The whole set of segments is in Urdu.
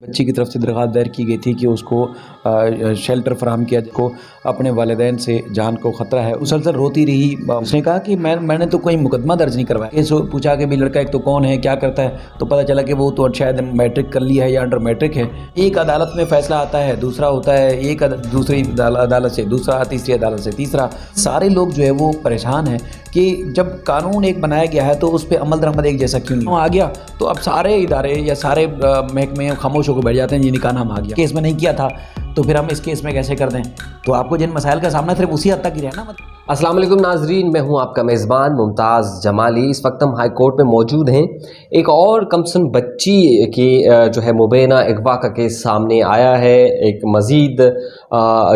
بچی کی طرف سے درخواست دائر کی گئی تھی کہ اس کو شیلٹر فراہم کیا جائے، کو اپنے والدین سے جان کو خطرہ ہے، مسلسل روتی رہی۔ اس نے کہا کہ میں نے تو کوئی مقدمہ درج نہیں کروایا۔ کیس پوچھا کہ بھی لڑکا ایک تو کون ہے، کیا کرتا ہے، تو پتہ چلا کہ وہ تو شاید میٹرک کر لیا ہے یا انڈر میٹرک ہے۔ ایک عدالت میں فیصلہ آتا ہے، دوسرا ہوتا ہے ایک دوسری عدالت سے، دوسرا تیسری عدالت سے تیسرا۔ سارے لوگ جو ہے وہ پریشان ہیں کہ جب قانون ایک بنایا گیا ہے تو اس پہ عمل درآمد ایک جیسا کیوں نہیں آ گیا، تو اب سارے ادارے یا سارے محکمے خاموش ہو کے بیٹھ جاتے ہیں، یہ نکاح نام آ گیا، کیس میں نہیں کیا تھا تو پھر ہم اس کیس میں کیسے کر دیں؟ تو آپ کو جن مسائل کا سامنا صرف اسی حد تک ہی رہنا۔ السلام علیکم ناظرین، میں ہوں آپ کا میزبان ممتاز جمالی۔ اس وقت ہم ہائی کورٹ میں موجود ہیں۔ ایک اور کمسن بچی کی جو ہے مبینہ اغوا کا کیس سامنے آیا ہے۔ ایک مزید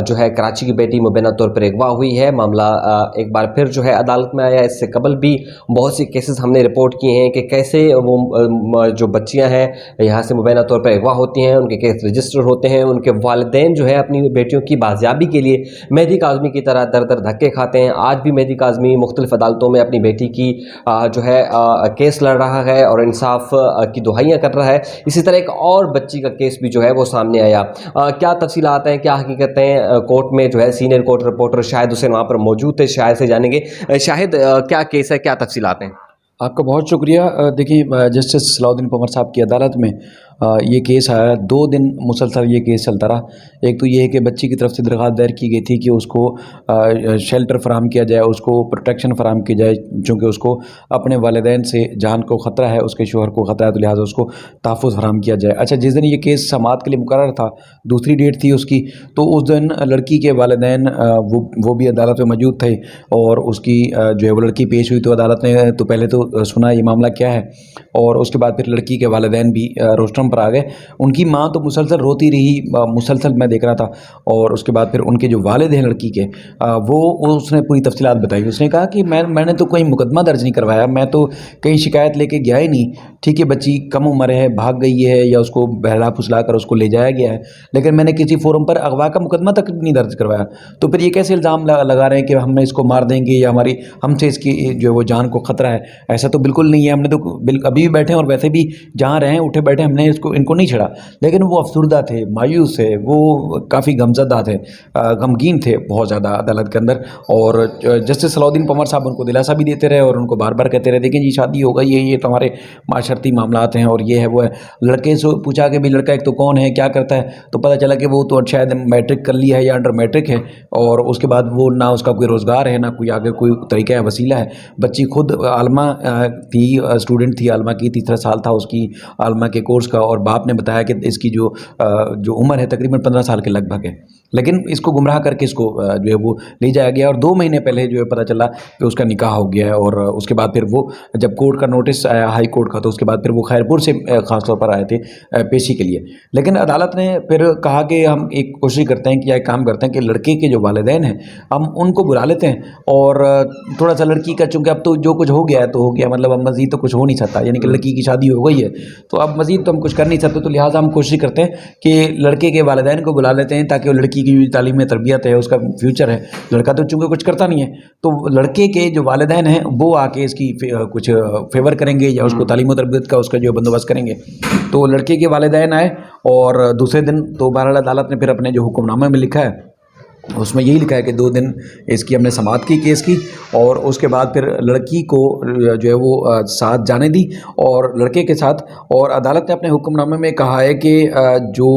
جو ہے کراچی کی بیٹی مبینہ طور پر اغوا ہوئی ہے۔ معاملہ ایک بار پھر جو ہے عدالت میں آیا۔ اس سے قبل بھی بہت سی کیسز ہم نے رپورٹ کیے ہیں کہ کیسے وہ جو بچیاں ہیں یہاں سے مبینہ طور پر اغوا ہوتی ہیں، ان کے کیس رجسٹر ہوتے ہیں، ان کے والدین جو ہے اپنی بیٹیوں کی بازیابی کے لیے مہدی کاظمی کی طرح در در دھکے کھاتے ہیں۔ آج بھی مہدی کاظمی مختلف عدالتوں میں اپنی بیٹی کی جو ہے کیس لڑ رہا ہے اور انصاف کی دہائیاں کر رہا ہے۔ اسی طرح ایک اور بچی کا کیس بھی جو ہے وہ سامنے آیا۔ کیا تفصیلات ہیں، کیا حقیقتیں کورٹ میں جو ہے سینئر کورٹ رپورٹر شاہد حسین وہاں پر موجود تھے، شاہد سے جانیں گے۔ شاہد، کیا کیس ہے، کیا تفصیلات ہیں؟ آپ کا بہت شکریہ۔ دیکھیں، جسٹس صلاح الدین پنور صاحب کی عدالت میں یہ کیس آیا، 2 دن مسلسل یہ کیس چلتا رہا۔ ایک تو یہ ہے کہ بچی کی طرف سے درخواست دائر کی گئی تھی کہ اس کو شیلٹر فراہم کیا جائے، اس کو پروٹیکشن فراہم کی جائے، چونکہ اس کو اپنے والدین سے جان کو خطرہ ہے، اس کے شوہر کو خطرہ ہے، تو لہٰذا اس کو تحفظ فراہم کیا جائے۔ اچھا، جس دن یہ کیس سماعت کے لیے مقرر تھا، دوسری ڈیٹ تھی اس کی، تو اس دن لڑکی کے والدین وہ بھی عدالت میں موجود تھے اور اس کی جو ہے وہ لڑکی پیش ہوئی، تو عدالت نے تو پہلے تو سنا یہ معاملہ کیا ہے، اور اس کے بعد پھر لڑکی کے والدین بھی روسٹرم پر آ گئے۔ ان کی ماں تو مسلسل روتی رہی، مسلسل میں دیکھ رہا تھا، اور اس کے بعد پھر ان کے جو والد ہیں لڑکی کے، وہ اس نے پوری تفصیلات بتائی۔ اس نے کہا کہ میں نے تو کوئی مقدمہ درج نہیں کروایا، میں تو کہیں شکایت لے کے گیا ہی نہیں۔ ٹھیک ہے، بچی کم عمر ہے، بھاگ گئی ہے، یا اس کو بہلا پھسلا کر اس کو لے جایا گیا ہے، لیکن میں نے کسی فورم پر اغوا کا مقدمہ تک نہیں درج کروایا۔ تو پھر یہ کیسے الزام لگا رہے ہیں کہ ہم اس کو مار دیں گے یا ہم سے اس کی جو ہے وہ جان کو خطرہ ہے؟ ایسا تو بالکل نہیں ہے۔ ہم نے تو ابھی بھی بیٹھے اور ویسے بھی جہاں رہیں اٹھے بیٹھے، ہم نے ان کو نہیں چھڑا، لیکن وہ افسردہ تھے، مایوس تھے، وہ کافی غمزدہ تھے، غمگین تھے بہت زیادہ عدالت کے اندر۔ اور جسٹس صلاح الدین پنور صاحب ان کو دلاسا بھی دیتے رہے اور ان کو بار بار کہتے رہے، دیکھیں جی شادی ہو گئی، یہ تو ہمارے معاشرتی معاملات ہیں، اور یہ ہے وہ ہے۔ لڑکے سے پوچھا کہ بھی لڑکا ایک تو کون ہے، کیا کرتا ہے، تو پتہ چلا کہ وہ تو شاید میٹرک کر لیا ہے یا انڈر میٹرک ہے، اور اس کے بعد وہ نہ اس کا کوئی روزگار ہے، نہ کوئی آگے کوئی طریقہ ہے، وسیلہ ہے۔ بچی خود عالمہ تھی، اسٹوڈنٹ تھی عالمہ کی، تیسرا سال تھا اس کی عالمہ کے کورس کا، اور باپ نے بتایا کہ اس کی جو عمر ہے تقریباً 15 سال کے لگ بھگ ہے، لیکن اس کو گمراہ کر کے اس کو جو ہے وہ لے جایا گیا، اور 2 مہینے پہلے جو ہے پتہ چلا کہ اس کا نکاح ہو گیا ہے۔ اور اس کے بعد پھر وہ جب کورٹ کا نوٹس آیا ہائی کورٹ کا، تو اس کے بعد پھر وہ خیرپور سے خاص طور پر آئے تھے پیشی کے لیے، لیکن عدالت نے پھر کہا کہ ہم ایک کوشش کرتے ہیں کہ یا ایک کام کرتے ہیں کہ لڑکے کے جو والدین ہیں ہم ان کو بلا لیتے ہیں، اور تھوڑا سا لڑکی کا، چونکہ اب تو جو کچھ ہو گیا ہے تو ہو گیا، مطلب اب مزید تو کچھ ہو نہیں سکتا، یعنی کہ لڑکی کی شادی ہو گئی ہے تو اب مزید تو ہم کچھ کر نہیں سکتے، تو لہٰذا ہم کوشش کرتے ہیں کہ لڑکے کے والدین کو بلا لیتے ہیں تاکہ وہ لڑکی کی تعلیم میں تربیت ہے، اس کا فیوچر ہے۔ لڑکا تو چونکہ کچھ کرتا نہیں ہے، تو لڑکے کے جو والدین ہیں وہ آ کے اس کی کچھ فیور کریں گے یا اس کو تعلیم و تربیت کا اس کا جو بندوبست کریں گے۔ تو لڑکے کے والدین آئے، اور دوسرے دن تو بہرحال عدالت نے پھر اپنے جو حکم نامے میں لکھا ہے اس میں یہی لکھا ہے کہ 2 دن اس کی ہم نے سماعت کی کیس کی، اور اس کے بعد پھر لڑکی کو جو ہے وہ ساتھ جانے دی اور لڑکے کے ساتھ، اور عدالت نے اپنے حکم نامے میں کہا ہے کہ جو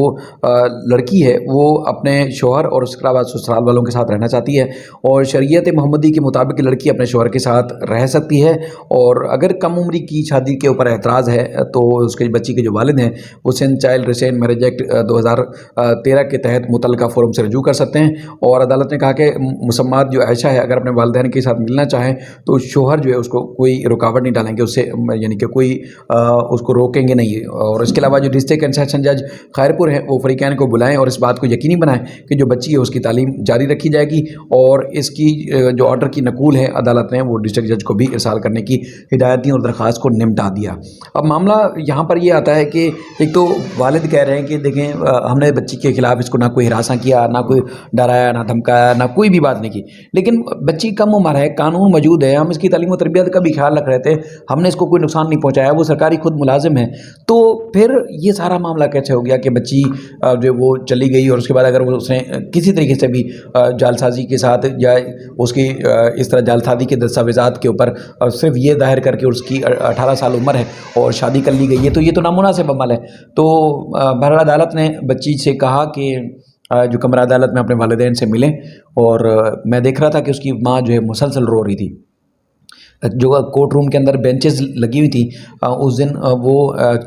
لڑکی ہے وہ اپنے شوہر اور اس کے علاوہ سسرال والوں کے ساتھ رہنا چاہتی ہے، اور شریعت محمدی کے مطابق لڑکی اپنے شوہر کے ساتھ رہ سکتی ہے، اور اگر کم عمری کی شادی کے اوپر اعتراض ہے تو اس کے بچی کے جو والد ہیں وہ Sindh Child Restraint Marriage Act 2013 کے تحت متعلقہ فورم سے رجوع کر سکتے ہیں۔ اور عدالت نے کہا کہ مسمات جو عائشہ ہے اگر اپنے والدین کے ساتھ ملنا چاہیں تو شوہر جو ہے اس کو کوئی رکاوٹ نہیں ڈالیں گے، اس سے یعنی کہ کوئی اس کو روکیں گے نہیں۔ اور اس کے علاوہ جو ڈسٹرکٹ اینڈ سیشن جج خیرپور ہیں وہ فریقین کو بلائیں اور اس بات کو یقینی بنائیں کہ جو بچی ہے اس کی تعلیم جاری رکھی جائے گی، اور اس کی جو آرڈر کی نقول ہے عدالت نے وہ ڈسٹرکٹ جج کو بھی ارسال کرنے کی ہدایت دی اور درخواست کو نمٹا دیا۔ اب معاملہ یہاں پر یہ آتا ہے کہ ایک تو والد کہہ رہے ہیں کہ دیکھیں ہم نے بچی کے خلاف اس کو نہ کوئی ہراساں کیا، نہ کوئی ڈرایا، نہ دھمکایا, نہ کوئی بھی بات نہیں کی. لیکن بچی کم عمر ہے, قانون موجود ہے, ہم اس کی تعلیم و تربیت کا بھی خیال رکھ رہے تھے, ہم نے اس کو کوئی نقصان نہیں پہنچایا, وہ سرکاری خود ملازم ہے. تو پھر یہ سارا معاملہ کیسے ہو گیا کہ بچی جو وہ چلی گئی اور اس کے بعد اگر اس نے کسی طریقے سے بھی جعل سازی کے ساتھ یا اس کی اس طرح جعل سازی کے دستاویزات کے اوپر صرف یہ ظاہر کر کے اس کی 18 سال عمر ہے اور شادی کر لی گئی ہے, تو یہ تو نامناسب عمل ہے. تو بہرحال عدالت نے بچی سے کہا کہ جو کمرہ عدالت میں اپنے والدین سے ملیں, اور میں دیکھ رہا تھا کہ اس کی ماں جو ہے مسلسل رو رہی تھی. جو کورٹ روم کے اندر بینچز لگی ہوئی تھی اس دن, وہ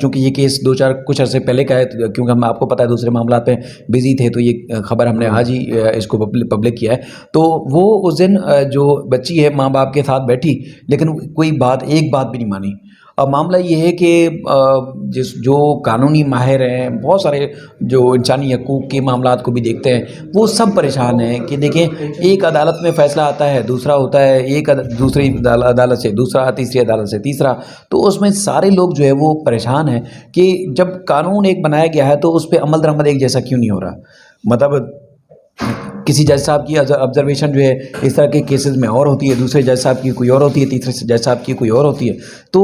چونکہ یہ کیس کچھ عرصے پہلے کا ہے, کیونکہ ہم آپ کو پتہ ہے دوسرے معاملات پہ بزی تھے, تو یہ خبر ہم نے آج ہی اس کو پبلک کیا ہے. تو وہ اس دن جو بچی ہے ماں باپ کے ساتھ بیٹھی, لیکن کوئی ایک بات بھی نہیں مانی. اب معاملہ یہ ہے کہ جو قانونی ماہر ہیں, بہت سارے جو انسانی حقوق کے معاملات کو بھی دیکھتے ہیں, وہ سب پریشان ہیں کہ دیکھیں ایک عدالت میں فیصلہ آتا ہے, دوسرا ہوتا ہے ایک دوسری عدالت سے دوسرا, تیسری عدالت سے تیسرا. تو اس میں سارے لوگ جو ہے وہ پریشان ہیں کہ جب قانون ایک بنایا گیا ہے تو اس پہ عمل درآمد ایک جیسا کیوں نہیں ہو رہا. مطلب کسی جج صاحب کی آبزرویشن جو ہے اس طرح کے کیسز میں اور ہوتی ہے, دوسرے جج صاحب کی کوئی اور ہوتی ہے, تیسرے جج صاحب کی کوئی اور ہوتی ہے. تو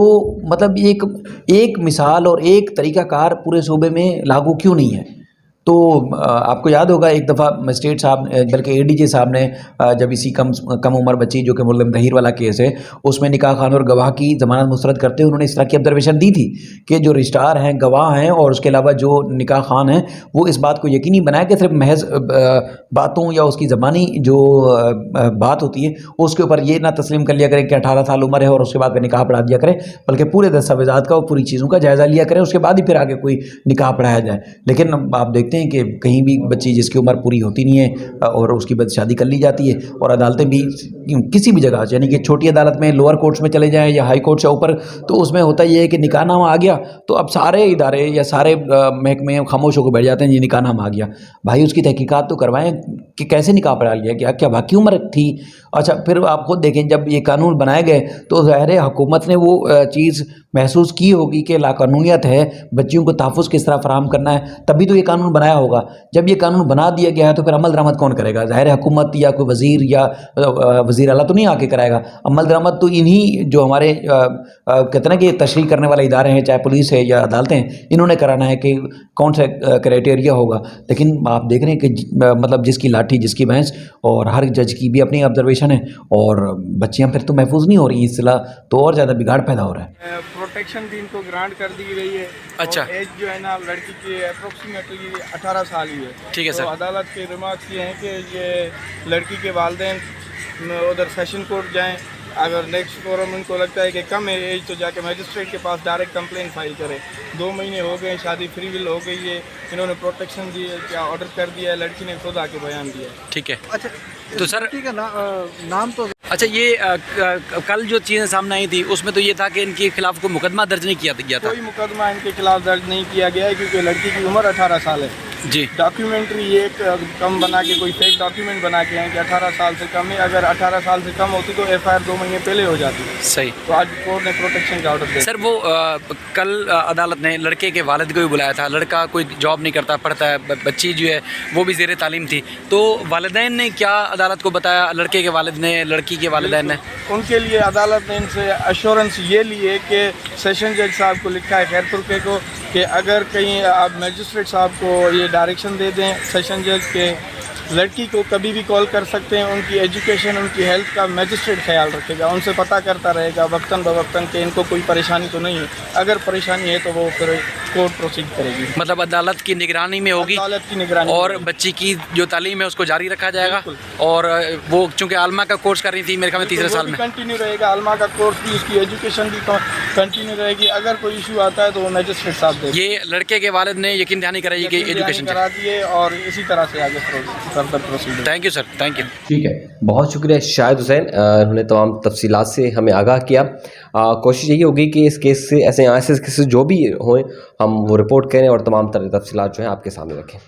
مطلب ایک مثال اور ایک طریقہ کار پورے صوبے میں لاگو کیوں نہیں ہے. تو آپ کو یاد ہوگا ایک دفعہ مسٹریٹ صاحب بلکہ اے ڈی جے صاحب نے جب اسی کم عمر بچی جو کہ ملزم تحیر والا کیس ہے اس میں نکاح خان اور گواہ کی ضمانت مسترد کرتے ہوئے انہوں نے اس طرح کی آبزرویشن دی تھی کہ جو رجسٹرار ہیں, گواہ ہیں, اور اس کے علاوہ جو نکاح خان ہیں وہ اس بات کو یقینی بنائے کہ صرف محض باتوں یا اس کی زبانی جو بات ہوتی ہے اس کے اوپر یہ نہ تسلیم کر لیا کرے کہ 18 سال عمر ہے اور اس کے بعد پھر نکاح پڑھا دیا کرے, بلکہ پورے دستاویزات کا اور پوری چیزوں کا جائزہ لیا کرے, اس کے بعد ہی پھر آگے کوئی نکاح پڑھایا جائے. لیکن آپ دیکھتے ہیں کہ کہیں بھی بچی جس کی عمر پوری ہوتی نہیں ہے اور اس کی بعد شادی کر لی جاتی ہے, اور عدالتیں بھی کسی بھی جگہ, یعنی کہ چھوٹی عدالت میں لوور کورٹس میں چلے جائیں یا ہائی کورٹ سے اوپر, تو اس میں ہوتا یہ ہے کہ نکاح نامہ آ گیا تو اب سارے ادارے یا سارے محکمے خاموش ہو کے بیٹھ جاتے ہیں, یہ نکاح نامہ آ گیا. بھائی اس کی تحقیقات تو کروائیں کہ کیسے نکاح پڑھا لیا گیا, کیا واقعی عمر تھی. اچھا پھر آپ خود دیکھیں جب یہ قانون بنائے گئے تو ظاہر حکومت نے وہ چیز محسوس کی ہوگی کہ لاقانونیت ہے, بچیوں کو تحفظ کس طرح فراہم کرنا ہے, تبھی تو یہ قانون بنایا ہوگا. جب یہ قانون بنا دیا گیا ہے تو پھر عمل درآمد کون کرے گا؟ ظاہر حکومت یا کوئی وزیر یا وزیر اعلیٰ تو نہیں آ کے کرائے گا. عمل درآمد تو انہی جو ہمارے کہتے ہیں کہ تشریح کرنے والے ادارے ہیں, چاہے پولیس ہے یا عدالتیں ہیں, انہوں نے کرانا ہے کہ کون سا کرائٹیریا ہوگا. لیکن آپ دیکھ رہے ہیں کہ مطلب جس کی لاٹھی جس کی بھینس, اور ہر جج کی بھی اپنی آبزرویشن ہے, اور بچیاں پھر تو محفوظ نہیں ہو رہی, اس طرح تو اور زیادہ بگاڑ پیدا ہو رہا ہے. پروٹیکشن بھی ان کو گرانٹ کر دی گئی ہے. اچھا, ایج جو ہے نا لڑکی کی اپروکسیمیٹلی 18 سال ہی ہے. ٹھیک ہے سر. تو عدالت کے ریمارکس یہ ہیں کہ یہ لڑکی کے والدین ادھر سیشن کورٹ جائیں, اگر نیکسٹ فورم ان کو لگتا ہے کہ کم ہے ایج تو جا کے میجسٹریٹ کے پاس ڈائریکٹ کمپلین فائل کرے. 2 مہینے ہو گئے, شادی فری ول ہو گئی ہے, انہوں نے پروٹیکشن دی ہے, کیا آرڈر کر دیا ہے, لڑکی نے خود آ کے بیان دیا ہے. ٹھیک ہے. اچھا تو سر ٹھیک ہے نام تو اچھا, یہ کل جو چیزیں سامنے آئی تھی اس میں تو یہ تھا کہ ان کے خلاف کوئی مقدمہ درج نہیں کیا گیا تھا. کوئی مقدمہ ان کے خلاف درج نہیں کیا گیا ہے کیونکہ لڑکی کی عمر 18 سال ہے. جی, ڈاکیومنٹری یہ کم بنا کے کوئی فیک ڈاکیومنٹ بنا کے ہیں کہ 18 سال سے کم ہے. اگر 18 سال سے کم ہوتی تو ایف آئی آر 2 مہینے پہلے ہو جاتی. صحیح. تو آج کورٹ نے پروٹیکشن کا آرڈر دیا. سر وہ کل عدالت نے لڑکے کے والد کو بھی بلایا تھا, لڑکا کوئی جاب نہیں کرتا, پڑھتا ہے, بچی جو ہے وہ بھی زیر تعلیم تھی, تو والدین نے کیا عدالت کو بتایا, لڑکے کے والد نے, لڑکی کے والدین نے؟ ان کے لیے عدالت نے ان سے ایشورنس یہ لی ہے کہ سیشن جج صاحب کو لکھا ہے خیر ترکے کو کہ اگر کہیں آپ میجسٹریٹ صاحب کو یہ ڈائریکشن دے دیں سیشن جج کے لڑکی کو کبھی بھی کال کر سکتے ہیں, ان کی ایجوکیشن ان کی ہیلتھ کا میجسٹریٹ خیال رکھے گا, ان سے پتہ کرتا رہے گا وقتاً بوقتاً کہ ان کو کوئی پریشانی تو نہیں ہے. اگر پریشانی ہے تو وہ پھر کورٹ پروسیڈ کرے گی. مطلب عدالت کی نگرانی میں ہوگی, عدالت کی نگرانی, اور بچی کی جو تعلیم ہے اس کو جاری رکھا جائے گا. اور وہ چونکہ عالمہ کا کورس کر رہی تھی میرے خیال میں تیسرے سال میں, کنٹینیو رہے گا. عالمہ کا کورس بھی, اس کی ایجوکیشن بھی کنٹینیو رہے گی. اگر کوئی ایشو آتا ہے تو وہ میجسٹریٹ صاحب دے. یہ لڑکے کے والد نے یقین دہانی کرائی کہ ایجوکیشن کرا دیے اور اسی طرح سے آگے further proceed. Thank you sir, thank you. ٹھیک ہے, بہت شکریہ شاہد حسین, انہوں نے تمام تفصیلات سے ہمیں آگاہ کیا. کوشش یہی ہوگی کہ اس کیس سے ایسے کیسز جو بھی ہوئیں ہم وہ رپورٹ کریں اور تمام تفصیلات جو ہیں آپ کے سامنے رکھیں.